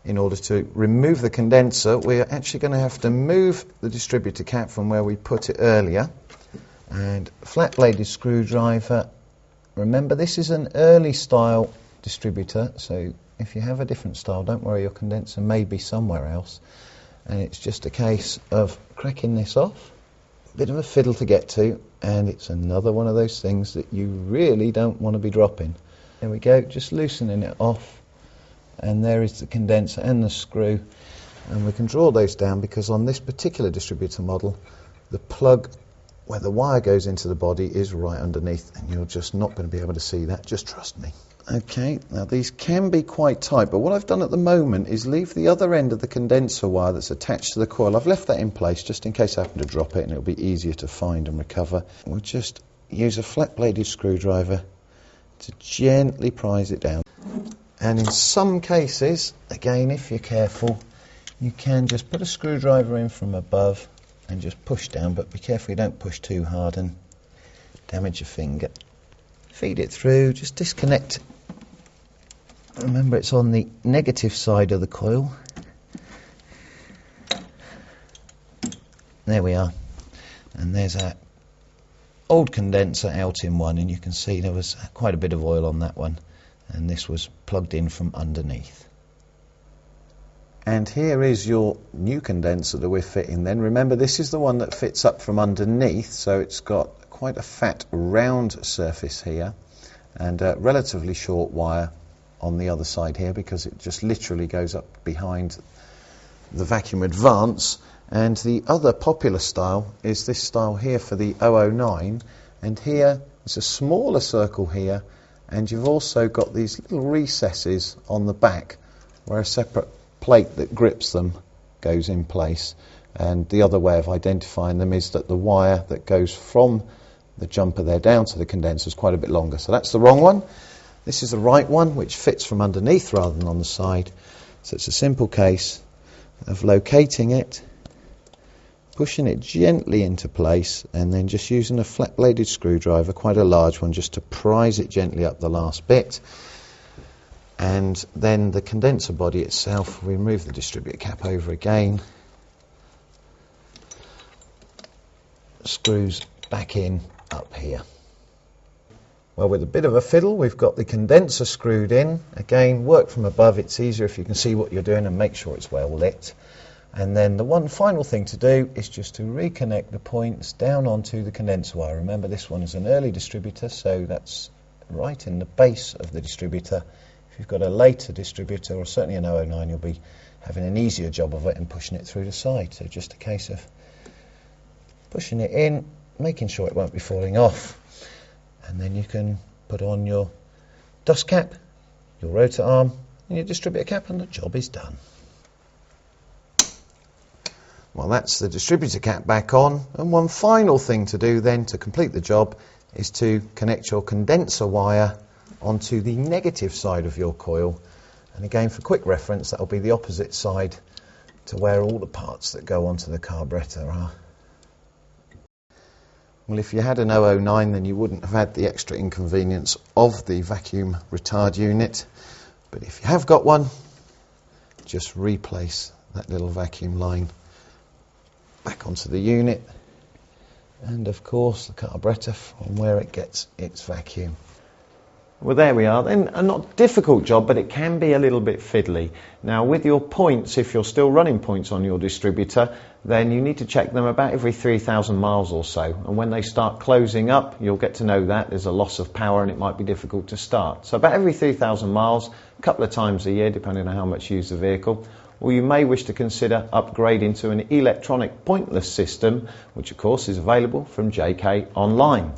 In order to remove the condenser, we're actually going to have to move the distributor cap from where we put it earlier. And flat bladed screwdriver, remember this is an early style distributor, so if you have a different style, don't worry, your condenser may be somewhere else. And it's just a case of cracking this off. Bit of a fiddle to get to, and it's another one of those things that you really don't want to be dropping. There we go, just loosening it off. And there is the condenser and the screw, and we can draw those down because on this particular distributor model the plug where the wire goes into the body is right underneath, and you're just not going to be able to see that, just trust me. Okay, now these can be quite tight, but what I've done at the moment is leave the other end of the condenser wire that's attached to the coil. I've left that in place just in case I happen to drop it, and it'll be easier to find and recover. We'll just use a flat bladed screwdriver to gently prise it down. And in some cases, again, if you're careful, you can just put a screwdriver in from above and just push down, but be careful you don't push too hard and damage your finger. Feed it through, just disconnect. Remember, it's on the negative side of the coil. There we are. And there's our old condenser out in one, and you can see there was quite a bit of oil on that one. And this was plugged in from underneath. And here is your new condenser that we're fitting then. Remember, this is the one that fits up from underneath, so it's got quite a fat round surface here and a relatively short wire on the other side here because it just literally goes up behind the vacuum advance. And the other popular style is this style here for the 009, and here is a smaller circle here. And you've also got these little recesses on the back where a separate plate that grips them goes in place. And the other way of identifying them is that the wire that goes from the jumper there down to the condenser is quite a bit longer. So that's the wrong one. This is the right one, which fits from underneath rather than on the side. So it's a simple case of locating it, pushing it gently into place, and then just using a flat bladed screwdriver, quite a large one, just to prise it gently up the last bit. And then the condenser body itself, we remove the distributor cap over again, screws back in up here. Well, with a bit of a fiddle, we've got the condenser screwed in. Again, work from above, it's easier if you can see what you're doing and make sure it's well lit. And then the one final thing to do is just to reconnect the points down onto the condenser wire. Remember, this one is an early distributor, so that's right in the base of the distributor. If you've got a later distributor, or certainly an 009, you'll be having an easier job of it and pushing it through the side. So just a case of pushing it in, making sure it won't be falling off. And then you can put on your dust cap, your rotor arm, and your distributor cap, and the job is done. Well, that's the distributor cap back on, and one final thing to do then to complete the job is to connect your condenser wire onto the negative side of your coil. And again, for quick reference, that will be the opposite side to where all the parts that go onto the carburetor are. Well, if you had an 009, then you wouldn't have had the extra inconvenience of the vacuum retard unit. But if you have got one, just replace that little vacuum line back onto the unit, and of course the carburetor from where it gets its vacuum. Well, there we are then. A not difficult job, but it can be a little bit fiddly. Now, with your points, if you're still running points on your distributor, then you need to check them about every 3,000 miles or so. And when they start closing up, you'll get to know that there's a loss of power and it might be difficult to start. So about every 3,000 miles, a couple of times a year, depending on how much you use the vehicle. Or you may wish to consider upgrading to an electronic pointless system, which of course is available from JK Online.